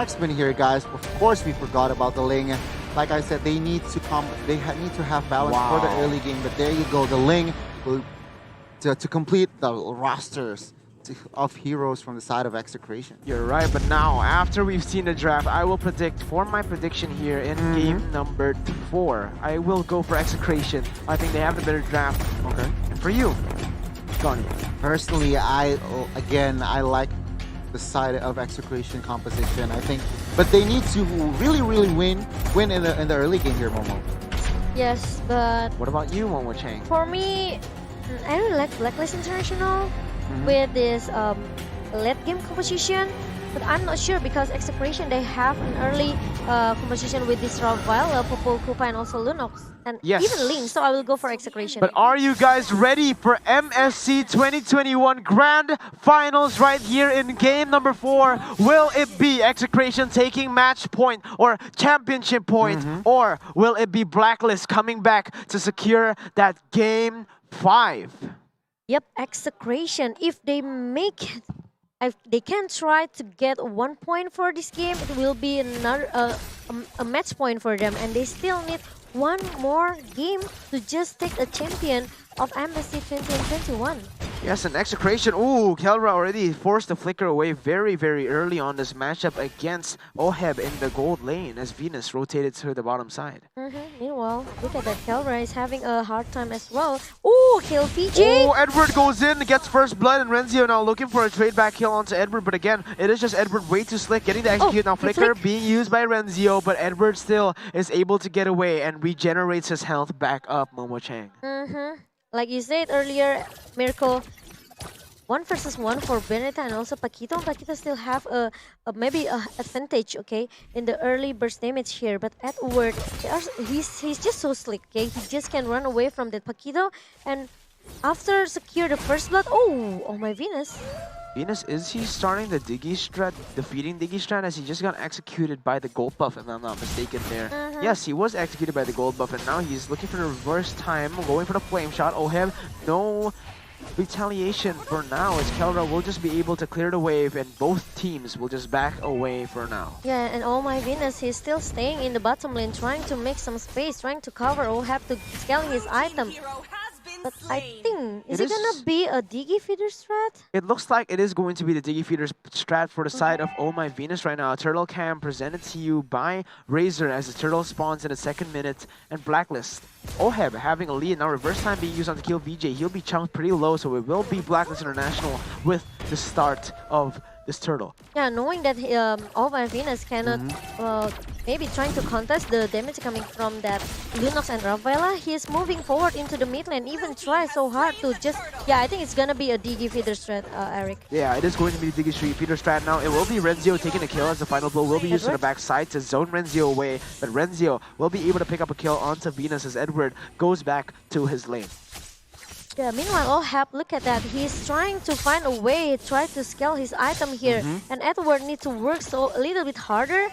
Marksman here, guys. Of course, we forgot about the Ling. Like I said, they need to need to have balance for the early game. But there you go, the Ling will to complete the rosters of heroes from the side of Execration. You're right, but now, after we've seen the draft, I will predict, for my prediction here in game number 4, I will go for Execration. I think they have the better draft. Okay. And for you, Johnny. Personally, I like the side of Execration composition. I think, but they need to really win in the early game here, Momo. Yes, but What about you, Momo Chang? for me, I really like Blacklist International with this late game composition. But I'm not sure because Execration, they have an early composition with this Ravile, Popol Kupa, and also Lunox. And even Link, so I will go for Execration. But are you guys ready for MSC 2021 Grand Finals right here in game number 4? Will it be Execration taking match point or championship point? Or will it be Blacklist coming back to secure that game 5? Yep, Execration. If they make it, if they can try to get 1 point for this game, it will be another a match point for them, and they still need one more game to just take a champion of MSC 2021. Yes, and Execration. Ooh, Kelra already forced the flicker away very early on this matchup against Oheb in the gold lane as Venus rotated to the bottom side. Meanwhile, look at that, Kelra is having a hard time as well. Ooh, kill PJ! Oh, Edward goes in, gets first blood, and Renzio now looking for a trade back kill onto Edward, but again, it is just Edward way too slick, getting the execute. Now flicker being used by Renzio, but Edward still is able to get away and regenerates his health back up, Momo Chang. Like you said earlier, Mirko, 1 versus 1 for Beneta and also Paquito. Paquito still have maybe a advantage, okay, in the early burst damage here. But Edward, he's just so slick, okay. He just can run away from that Paquito, and after secure the first blood, oh my Venus. Venus, is he starting the Diggy strat, defeating Diggy strat, as he just got executed by the gold buff, if I'm not mistaken there? Yes, he was executed by the gold buff, and now he's looking for the reverse time, going for the flame shot. Oheb, no retaliation for now, as Kelra will just be able to clear the wave, and both teams will just back away for now. Yeah, and oh my Venus, he's still staying in the bottom lane, trying to make some space, trying to cover Oheb to scaling his item. But I think, is it gonna be a Diggy feeder strat? It looks like it is going to be the Diggy feeder strat for the side of Oh My Venus right now. Turtle Cam presented to you by Razor as the turtle spawns in the 2nd minute, and Blacklist. Oheb having a lead now, reverse time being used on to kill VJ. He'll be chunked pretty low, so it will be Blacklist International with the start of this turtle. Yeah, knowing that Oh My Venus cannot maybe trying to contest the damage coming from that Lunox and Ravela, he's moving forward into the mid lane, even try so hard to just, I think it's gonna be a Diggy feeder strat, Eric. Yeah, it is going to be the Diggy feeder strat now. It will be Renzio taking a kill as the final blow will be used to the backside to zone Renzio away, but Renzio will be able to pick up a kill onto Venus as Edward goes back to his lane. Yeah, meanwhile, Oheb, look at that. He's trying to find a way, try to scale his item here, and Edward needs to work so a little bit harder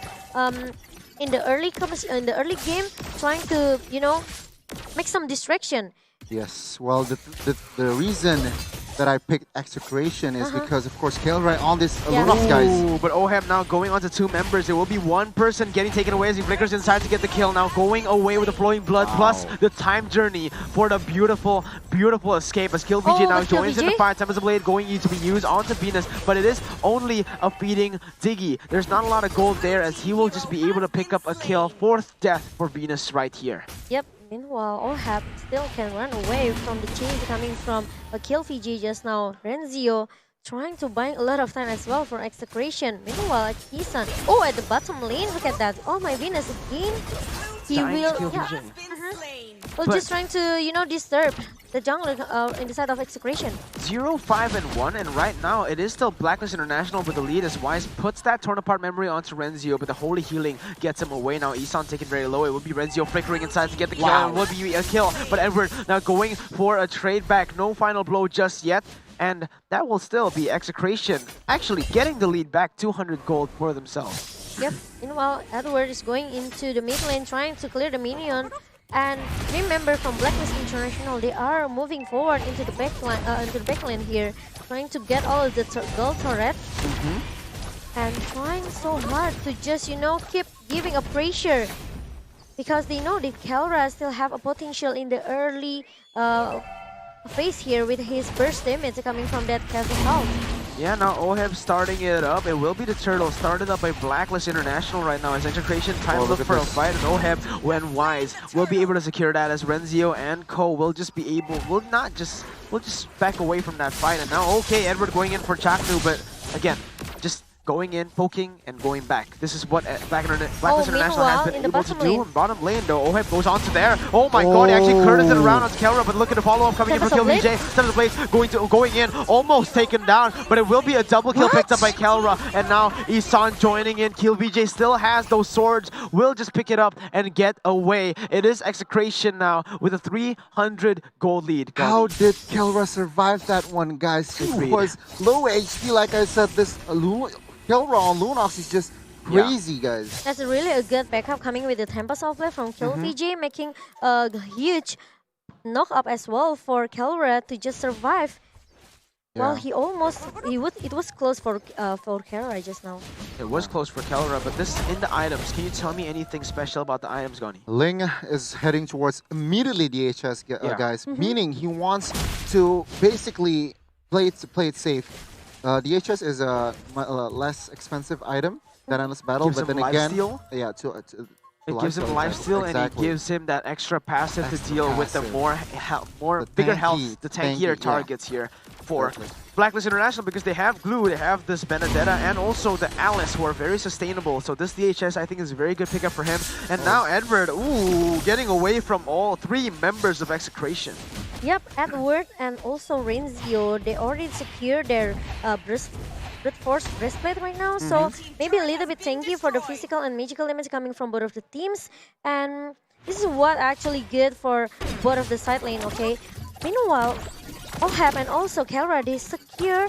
in the early game, trying to make some distraction. Yes, well, the reason that I picked Execration is because, of course, Kelra on this Lunox, guys. Ooh, but Oheb now going on to 2 members. There will be 1 person getting taken away as he flickers inside to get the kill. Now going away with the flowing blood plus the time journey for the beautiful escape as Kill VJ now joins in the fight. Time as a blade going to be used onto Venus, but it is only a feeding Diggy. There's not a lot of gold there as he will just be able to pick up a kill. 4th death for Venus right here. Yep. Meanwhile, Oheb still can run away from the change coming from a kill VG just now. Renzio trying to buy a lot of time as well for Execration. Meanwhile, Kisan, at the bottom lane, look at that. Oh my Venus, again, he will, well, just trying to, disturb the jungler in the side of Execration. 0-5-1, and right now it is still Blacklist International with the lead as Wise puts that torn apart memory onto Renzio, but the holy healing gets him away now. Isan taken very low. It will be Renzio flickering inside to get the kill, and it will be a kill. But Edward now going for a trade back. No final blow just yet, and that will still be Execration actually getting the lead back, 200 gold for themselves. Yep. Meanwhile, Edward is going into the mid lane trying to clear the minion. And remember, from Blacklist International, they are moving forward into the back lane here, trying to get all of the gold turret. and trying so hard to just, keep giving a pressure. Because they know that Kelra still have a potential in the early phase here with his burst damage coming from that Castle House. Yeah, now Oheb starting it up. It will be the Turtle, started up by Blacklist International right now as Execration trying to look for a fight, and Oheb, when wise, will be able to secure that as Renzio and Co will just be able, will just back away from that fight. And now, okay, Edward going in for Chaknu, but again, just going in, poking, and going back. This is what Blacklist International has been able to do. In bottom lane, though, Oheb goes on to there. Oh my god, he actually curtains it around on Kelra, but look at the follow-up coming in for Kill VJ. Tempest Blades going in, almost taken down, but it will be a double kill picked up by Kelra. And now Isan joining in. Kill VJ still has those swords, will just pick it up and get away. It is Execration now with a 300 gold lead. How did Kelra survive that one, guys? He was low HP, like I said. This Kelra on Lunox is just crazy, guys. That's really a good backup coming with the Tempest of Blade from Kill VJ, making a huge knock up as well for Kelra to just survive. Well, it was close for Kelra just now. It was close for Kelra, but this in the items. Can you tell me anything special about the items, Goni? Ling is heading towards immediately DHS, guys, meaning he wants to basically play it safe. DHS is a less expensive item than Endless Battle, but then again, it gives him lifesteal, and it gives him that extra passive to deal with the bigger health, the tankier targets here for Blacklist International, because they have Glue, they have this Benedetta, and also the Alice, who are very sustainable. So this DHS, I think, is a very good pickup for him. And now Edward, getting away from all three members of Execration. Yep, Edward and also Renzio, they already secured their brute force breastplate right now. So maybe a little bit tanky for the physical and magical damage coming from both of the teams. And this is what actually good for both of the side lane, okay? Meanwhile, Oheb and also Kelra, they secure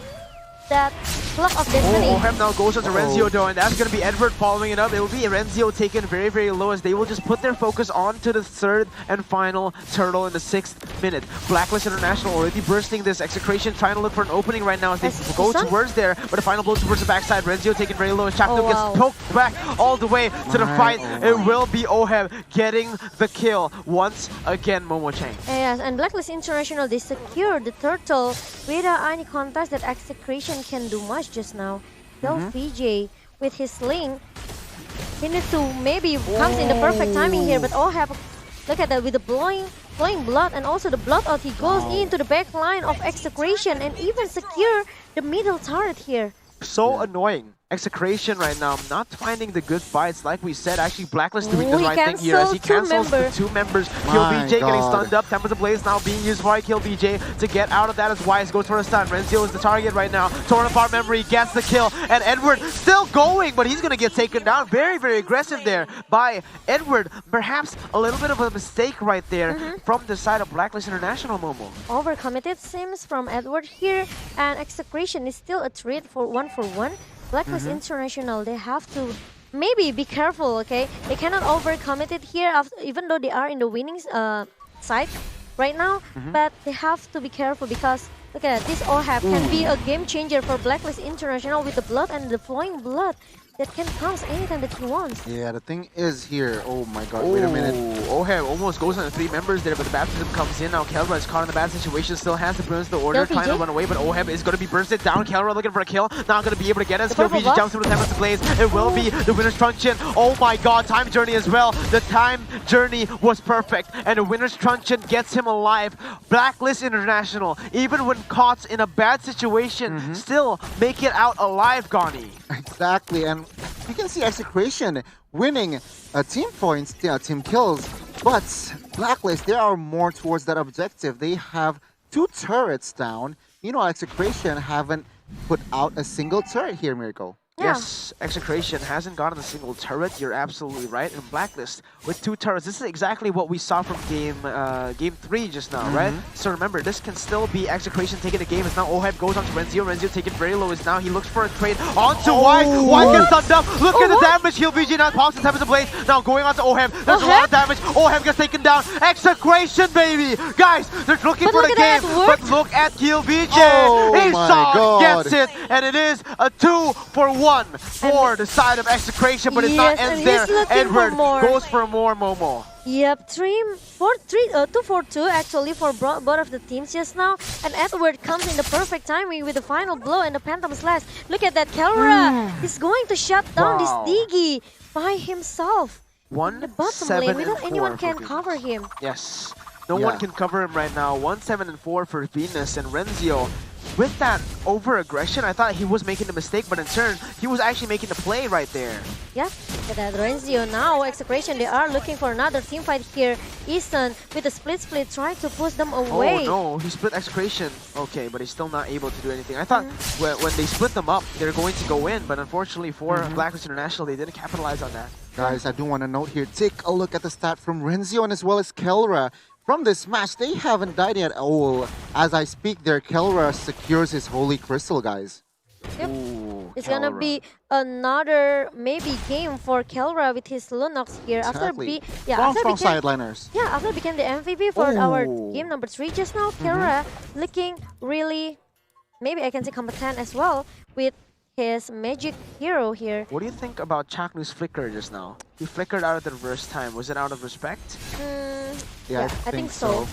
that Clock of Destiny. Oheb now goes on to Renzio though, and that's going to be Edward following it up. It will be Renzio taken very, very low as they will just put their focus on to the third and final Turtle in the 6th minute. Blacklist International already bursting this. Execration trying to look for an opening right now as they go towards there, but the final blow towards the backside. Renzio taken very low as Chakno gets poked back all the way to the fight. It will be Oheb getting the kill once again, Momo Chang. Yes, and Blacklist International, they secured the Turtle without any contest that Execration can do much just now. Kill VJ with his sling. He needs to maybe comes in the perfect timing here, but Oheb, look at that with the flowing blood and also the blood out. He goes into the back line of Execration and even secure the middle turret here. So annoying. Execration right now not finding the good fights. Like we said, actually Blacklist doing the right thing here as he cancels the two members. Kill VJ getting stunned up. Tempest of Blaze now being used by Kill VJ to get out of that as Wise goes for a stun. Renzio is the target right now. Torn apart memory gets the kill, and Edward still going, but he's gonna get taken down. Very, very aggressive there by Edward. Perhaps a little bit of a mistake right there from the side of Blacklist International, Momo. Overcommitted sims from Edward here, and Execration is still a threat for 1-for-1. Blacklist International, they have to maybe be careful, okay? They cannot overcommit it here, even though they are in the winning side right now. But they have to be careful because, look at that, this Oheb can be a game changer for Blacklist International with the blood and the flowing blood that can come anytime that he wants. Yeah, the thing is here, oh my god, wait a minute. Oheb almost goes on the 3 members there, but the baptism comes in. Now Kelra is caught in a bad situation, still has to burst the order, trying to run away, but Oheb is going to be bursted down. Kelra looking for a kill, not going to be able to get it. Skill VJ jumps through the Tempest Blaze. It will be the winner's truncheon. Oh my god, time journey as well. The time journey was perfect, and the winner's truncheon gets him alive. Blacklist International, even when caught in a bad situation, still make it out alive, Gani. Exactly, and you can see Execration winning team points, team kills, but Blacklist, they are more towards that objective. They have 2 turrets down. Meanwhile, Execration haven't put out a single turret here, Miracle. Yeah. Yes, Execration hasn't gotten a single turret. You're absolutely right. And Blacklist with 2 turrets. This is exactly what we saw from game 3 just now, right? So remember, this can still be Execration taking the game. As now Oheb goes on to Renzio. Renzio taking very low. As now he looks for a trade onto Wise. Wise gets stunned up. Look at the damage. Kill VG now pops the Tempest of Blaze. Now going on to Oheb. There's a lot of damage. Oheb gets taken down. Execration, baby! Guys, they're looking for the game. But look at Kill VJ. Oh my god. Gets it. And it is a 2-for-1. one for the side of Execration, but it's not Yes, and ends there. he's looking for Edward more. goes for more, Momo. Yep, 2 for 2 actually for both of the teams just now. And Edward comes in the perfect timing with the final blow and the Phantom Slash. Look at that, Kelra. He's going to shut down Wow. this Diggy by himself. One, The bottom 7, lane, and without 4 anyone for can Venus. cover him. Yes. No Yeah. one can cover him right now. 1, 7, and 4 for Venus and Renzio. With that over-aggression, I thought he was making a mistake, but in turn, he was actually making the play right there. Yeah, but at Renzio now, Execration, they are looking for another team fight here. Eason with a split trying to push them away. Oh no, he split Execration. Okay, but he's still not able to do anything. I thought when they split them up, they're going to go in, but unfortunately for Blacklist International, they didn't capitalize on that. Guys, I do want to note here, take a look at the stat from Renzio and as well as Kelra. From this match, they haven't died yet. Oh, as I speak there, Kelra secures his Holy Crystal, guys. Yep. Ooh, It's gonna Kelra. be another maybe game for Kelra with his Lunox here. Exactly. After From became, sideliners. yeah, after became the MVP for our Oh. game number 3 just now, Kelra looking really, maybe I can say competent as well with his magic hero here. What do you think about Chaknu's flicker just now? He flickered out at the reverse time. Was it out of respect? Yeah, I think so.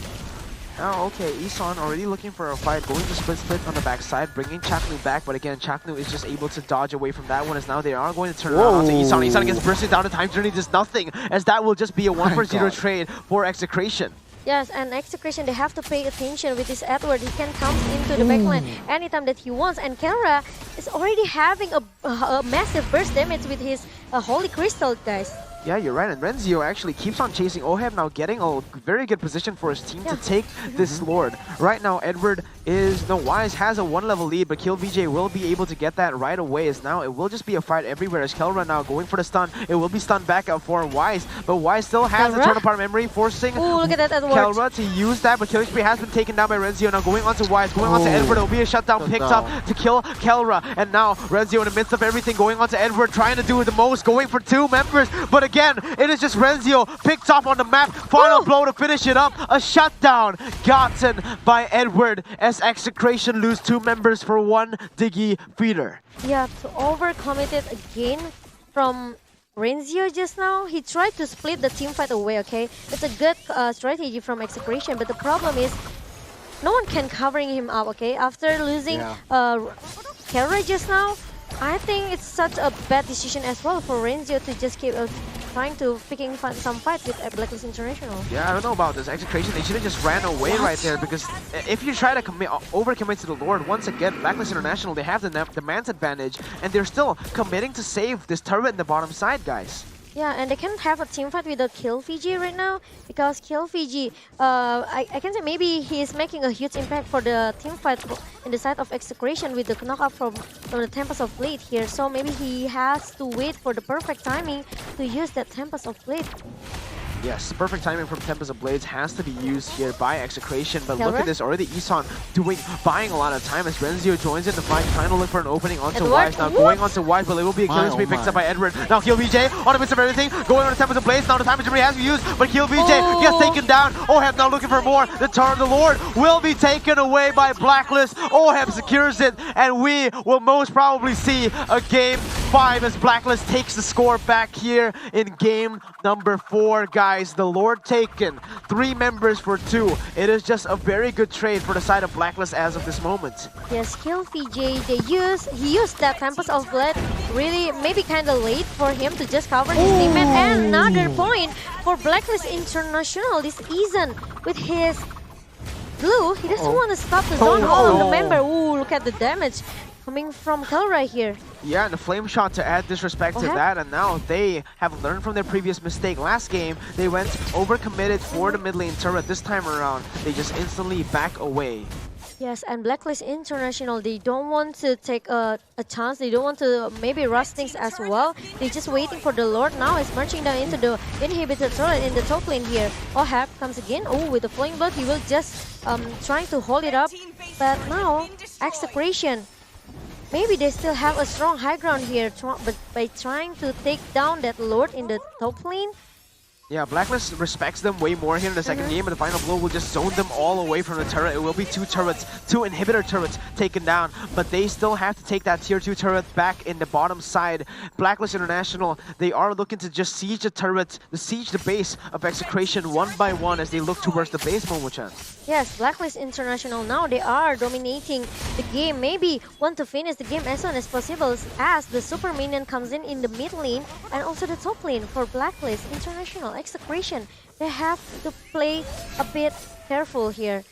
Oh, okay. Isan already looking for a fight, going to split on the backside, bringing Chaknu back. But again, Chaknu is just able to dodge away from that one as now they are going to turn around onto Isan. Isan gets bursted down the time journey, does nothing, as that will just be a 1 for 0 trade for Execration. Yes, and Execration, they have to pay attention with this Edward. He can come into the backline anytime that he wants. And Kelra is already having a massive burst damage with his Holy Crystal, guys. Yeah, you're right. And Renzio actually keeps on chasing Oheb, now getting a very good position for his team to take this Lord. Right now, Edward Wise has a 1-level lead, but Kill VJ will be able to get that right away, as now it will just be a fight everywhere as Kelra now going for the stun. It will be stunned back up for Wise, but Wise still has the turn apart memory, forcing Ooh, look at that Edward. Kelra to use that, but killing spree has been taken down by Renzio. Now going on to Wise, going on to Edward. It will be a shutdown picked up to kill Kelra, and now Renzio in the midst of everything going on to Edward, trying to do the most, going for 2 members, but again, it is just Renzio picked off on the map. Final blow to finish it up. A shutdown gotten by Edward as Execration lose 2 members for 1 Diggy feeder. Yeah, to overcommit it again from Renzio just now. He tried to split the team fight away, okay? It's a good strategy from Execration, but the problem is no one can covering him up, okay? After losing Kelra just now, I think it's such a bad decision as well for Renzio to just keep trying to picking some fight with Blacklist International. Yeah, I don't know about this. Execration, they should have just ran away right there, because if you try to overcommit to the Lord, once again, Blacklist International, they have the man's advantage, and they're still committing to save this turret in the bottom side, guys. Yeah, and they can't have a team fight with the Kill Fiji right now, because Kill Fiji, I can say maybe he is making a huge impact for the team fight in the side of Execration with the knockout from the Tempest of Blade here. So maybe he has to wait for the perfect timing to use that Tempest of Blade. Yes, perfect timing from Tempest of Blades has to be used here by Execration, but look Kelra? at this, already Isan buying a lot of time as Renzio joins in the fight, trying to look for an opening onto Edward, Wise. Now going onto Wise, but it will be a killing spree picked up by Edward. Now Kill VJ on the midst of everything, going on the Tempest of Blades. Now the time memory has to be used, but Kill VJ gets taken down. Oheb now looking for more. The Tower of the Lord will be taken away by Blacklist. Oheb secures it, and we will most probably see a game 5 as Blacklist takes the score back here in game number 4, guys. The Lord taken, 3 members for 2. It is just a very good trade for the side of Blacklist as of this moment. Yes, Kill VJ, he used that Tempest of Blade really maybe kind of late for him to just cover his teammate. And another point for Blacklist International, this Eason with his blue, he doesn't want to stop the zone hole of the member. Ooh, look at the damage coming from Kelra here. Yeah, and the flame shot to add disrespect to that, and now they have learned from their previous mistake. Last game, they went overcommitted for the mid lane turret. This time around, they just instantly back away. Yes, and Blacklist International, they don't want to take a chance. They don't want to maybe rush things as well. They're just waiting for the Lord now. Is marching down into the inhibitor turret in the top lane here. Oheb comes again. Oh, with the flame blood, he will just trying to hold it up. But now, Execration, maybe they still have a strong high ground here, but by trying to take down that Lord in the top lane, Yeah, Blacklist respects them way more here in the second game, and the final blow will just zone them all away from the turret. It will be 2 turrets, 2 inhibitor turrets taken down, but they still have to take that tier 2 turret back in the bottom side. Blacklist International, they are looking to just siege the turret, siege the base of Execration one by one as they look towards the base, Momo-chan. Yes, Blacklist International now, they are dominating the game. Maybe want to finish the game as soon as possible as the super minion comes in the mid lane and also the top lane for Blacklist International. Execration, they have to play a bit careful here.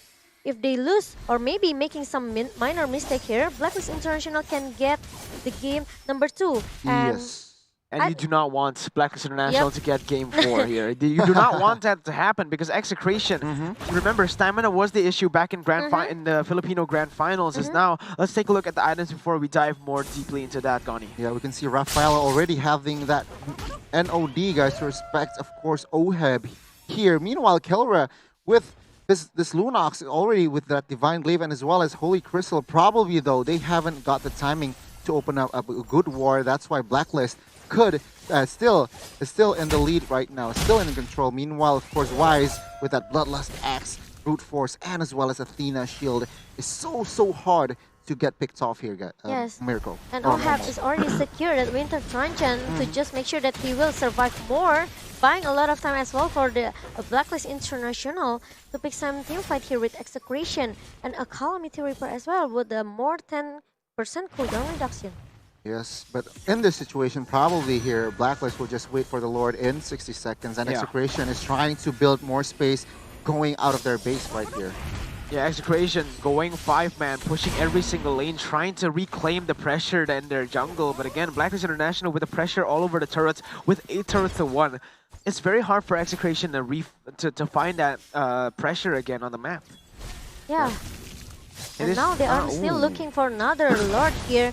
If they lose or maybe making some minor mistake here, Blacklist International can get the game number 2. And Yes. And you do not want Blacklist International to get game 4 here. You do not want that to happen because Execration, remember, stamina was the issue back in in the Filipino Grand Finals. Is now, let's take a look at the items before we dive more deeply into that, Goni. Yeah, we can see Rafaela already having that NOD, guys, to respect, of course, OHEB here. Meanwhile, Kelra with this Lunox already with that Divine Glaive and as well as Holy Crystal. Probably, though, they haven't got the timing to open up a good war. That's why Blacklist could still in the lead right now, still in control. Meanwhile, of course, Wise with that Bloodlust Axe, Brute Force, and as well as Athena Shield is so hard to get picked off here, guys. Yes. Miracle. And OHAP is already secured at Winter Truncheon to just make sure that he will survive more, buying a lot of time as well for the Blacklist International to pick some team fight here with Execration and a Calamity Reaper as well with a more 10% cooldown reduction. Yes, but in this situation, probably here, Blacklist will just wait for the Lord in 60 seconds, and Execration is trying to build more space going out of their base right here. Yeah, Execration going 5-man, pushing every single lane, trying to reclaim the pressure in their jungle. But again, Blacklist International with the pressure all over the turrets, with 8 turrets to 1. It's very hard for Execration to find that pressure again on the map. Yeah. And now they are still looking for another Lord here.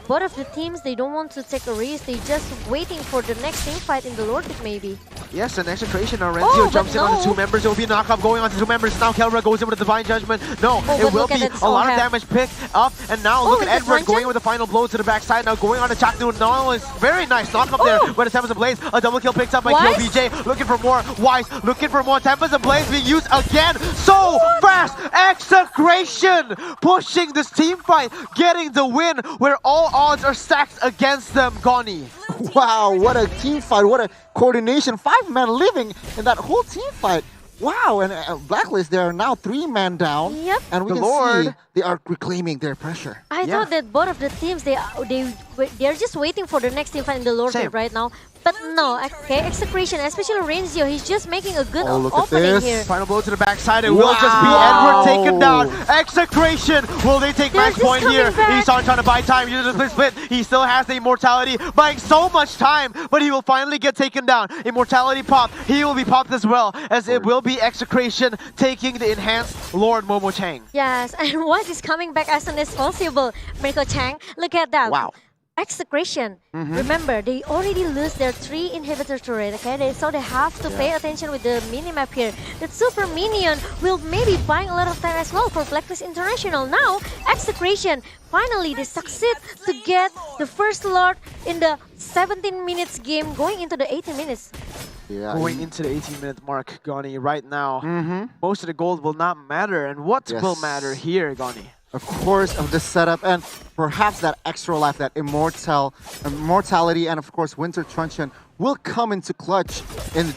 Both of the teams, they don't want to take a risk. They just waiting for the next team fight in the Lord pick maybe. Yes, and Execration now Renzio jumps in on the 2 members. There will be a knockup going on to 2 members. Now Kelra goes in with the Divine Judgment. No, it will be a lot of damage picked up. And now look at Edward going with the final blow to the backside. Now going on to Chaknu. No, it's very nice knockup there. With the Tempest and Blaze, a double kill picked up by Kill BJ. Looking for more. Wise looking for more. Tempest and Blaze being used again. So fast. Execration pushing this team fight, getting the win where all odds are stacked against them, Goni. Wow, what a team fight, what a coordination. 5-man living in that whole team fight. Wow, and Blacklist, they are now 3-man down. Yep. And we can see they are reclaiming their pressure. I thought that both of the teams, they're just waiting for the next team fight in the Lord pick right now. But no, okay, Execration, especially Renzio, he's just making a good opening here. Final blow to the backside, it will just be Edward taken down. Execration, will they take match point here? He's on trying to buy time, uses the split. He still has the immortality, buying so much time, but he will finally get taken down. Immortality pop, he will be popped as well, as it will be Execration taking the enhanced Lord Momo Chang. Yes, and Wise is coming back as soon as possible. Miracle Chang, look at that. Wow. Execration. Remember, they already lose their 3 inhibitor turret, okay? So they have to pay attention with the minimap here. The super minion will maybe buying a lot of time as well for Blacklist International. Now, Execration, finally they succeed to get the first Lord in the 17 minutes game going into the 18 minutes. Yeah, going into the 18-minute mark, Goni, right now. Most of the gold will not matter. And what will matter here, Goni? Of course, of the setup and perhaps that extra life, that immortality, and of course Winter Truncheon will come into clutch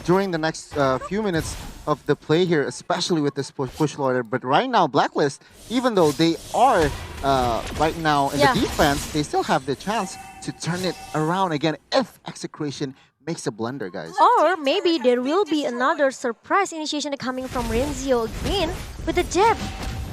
during the next few minutes of the play here, especially with this push lord. But right now, Blacklist, even though they are right now in the defense, they still have the chance to turn it around again if Execration makes a blunder, guys. Or maybe there will be another surprise initiation coming from Renzio again with the jab.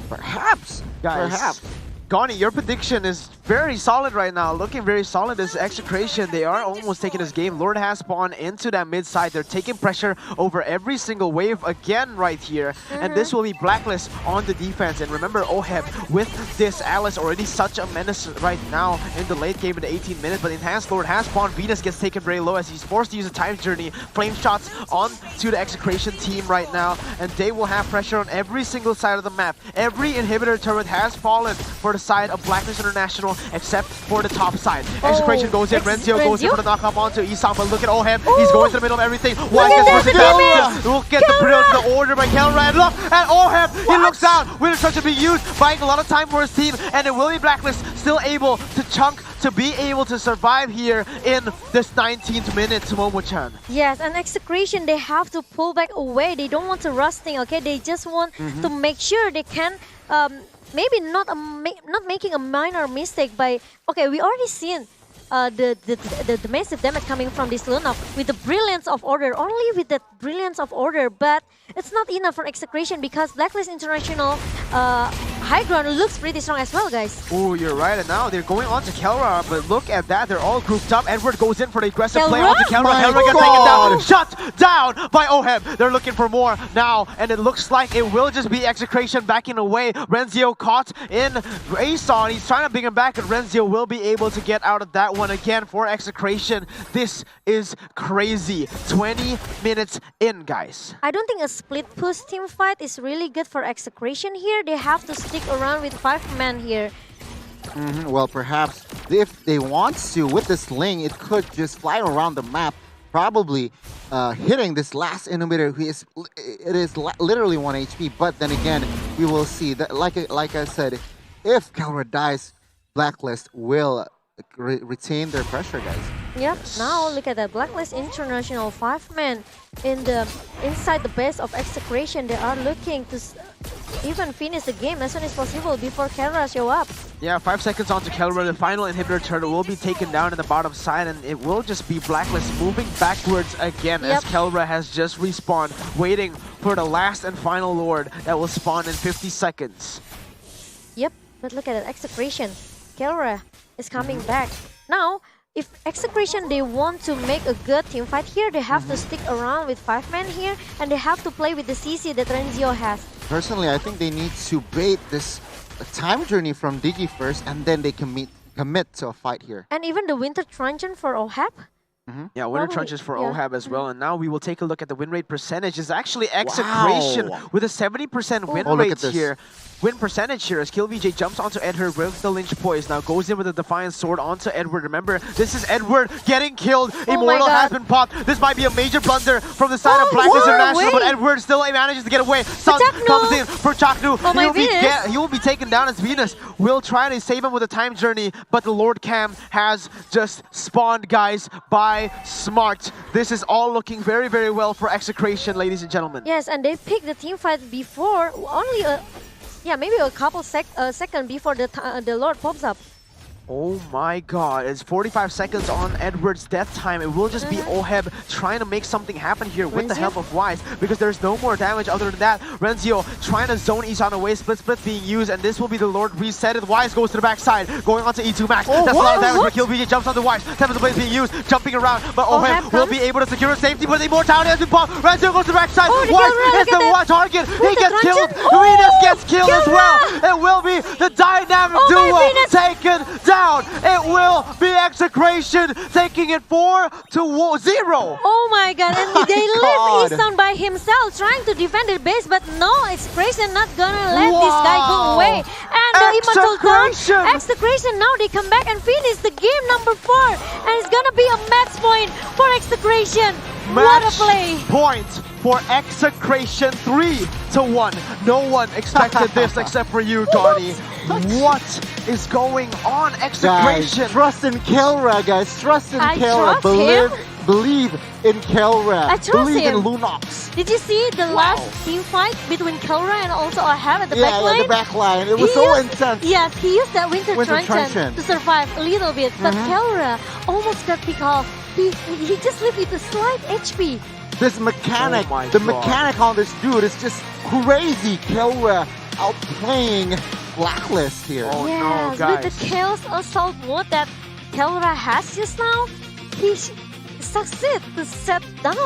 Perhaps. Guys, Perhaps. Goni, your prediction is very solid right now. Looking very solid. This Execration, they are almost taking this game. Lord has spawned into that mid side. They're taking pressure over every single wave again right here. And this will be Blacklist on the defense. And remember, OHEB with this Alice already such a menace right now in the late game in the 18 minutes. But Enhanced Lord has spawned. Venus gets taken very low as he's forced to use a time journey. Flame shots on to the Execration team right now. And they will have pressure on every single side of the map. Every inhibitor turret has fallen for the side of Blacklist International, except for the top side. Execration goes in, Renzio goes in for the knockoff onto Isam, but look at Ohem, he's going to the middle of everything. Wise gets versus Kelra. Look at the brilliant the order by Kelra, and look at Ohem, he looks down. Winter Truncheon being used, buying a lot of time for his team, and it will be Blacklist still able to chunk to be able to survive here in this 19th minute, Momo-chan. Yes, and Execration, they have to pull back away. They don't want to rusting, okay? They just want to make sure they can maybe not making a minor mistake by... Okay, we already seen the massive damage coming from this Luna with the brilliance of order, only with that brilliance of order, but it's not enough for Execration because Blacklist International high ground looks pretty strong as well, guys. Oh, you're right, and now they're going on to Kelra, but look at that, they're all grouped up. Edward goes in for the aggressive play onto Kelra. Kelra gets taken down, shut down by Ohem. They're looking for more now, and it looks like it will just be Execration backing away. Renzio caught in Aeson. He's trying to bring him back, and Renzio will be able to get out of that one again for Execration. This is crazy. 20 minutes in, guys. I don't think a split push team fight is really good for Execration here. They have to stick around with 5 men here. Well, perhaps if they want to, with this Ling, it could just fly around the map, probably hitting this last inhibitor who is literally 1 HP. But then again, we will see that, like I said, if Kelra dies, Blacklist will retain their pressure, guys. Yep, now look at that. Blacklist International 5 men inside the base of Execration. They are looking to even finish the game as soon as possible before Kelra show up. Yeah, 5 seconds onto Kelra. The final inhibitor turret will be taken down in the bottom side, and it will just be Blacklist moving backwards again as Kelra has just respawned, waiting for the last and final Lord that will spawn in 50 seconds. Yep, but look at that. Execration. Kelra is coming back. Now, if Execration, they want to make a good team fight here, they have to stick around with 5 men here, and they have to play with the CC that Renzio has. Personally, I think they need to bait this time journey from Digi first, and then they can commit to a fight here. And even the Winter Truncheon for Ohap. Yeah, Winter Truncheon for Ohab as well. And now we will take a look at the win rate percentage. It's actually Execration with a 70% win rate here. Win percentage here as KillVJ jumps onto Edward with the Lynch Poise. Now goes in with the Defiant Sword onto Edward. Remember, this is Edward getting killed. Immortal has been popped. This might be a major blunder from the side of Blacklist International, but Edward still manages to get away. Sun comes in for Chaknu. He will be taken down as Venus. Will try to save him with a time journey, but the Lord Cam has just spawned, guys, by Smart. This is all looking very, very well for Execration, ladies and gentlemen. Yes, and they picked the team fight before only maybe a couple seconds before the Lord pops up. Oh my god, it's 45 seconds on Edward's death time. It will just be Oheb trying to make something happen here with the help of Wise, because there's no more damage other than that. Renzio trying to zone Isan away, split being used, and this will be the Lord resetted. Wise goes to the backside, going onto E2 Max. That's a lot of damage, but KillVJ jumps onto Wise. 7th place being used, jumping around, but Oheb will be able to secure safety, but the immortality has been popped. Renzio goes to the backside. Wise is the target. He gets killed. Venus gets killed as well. It will be the dynamic duo taken down. It will be Execration taking it 4-0. Oh my god, and they leave Isan by himself trying to defend the base, but no, Execration not gonna let this guy go away. And the Immortal Dawn, Execration, now they come back and finish the game number 4. And it's gonna be a match point for Execration. What a play! Point for Execration, 3-1. No one expected this except for you, Donnie. What is going on, Execration? Guys, trust in Kelra, guys. Trust in Kelra. Believe in Kelra. Believe in Lunox. Did you see the last team fight between Kelra and also Ahab at the backline? Yeah, the backline. It was so intense. Yes, he used that Winter Truncheon to survive a little bit, but Kelra almost got picked off. He just lived with a slight HP. This mechanic, the mechanic on this dude is just crazy. Kelra outplaying Blacklist here. Oh no, guys. With the Chaos Assault mode that Kelra has just now, he succeeds to set down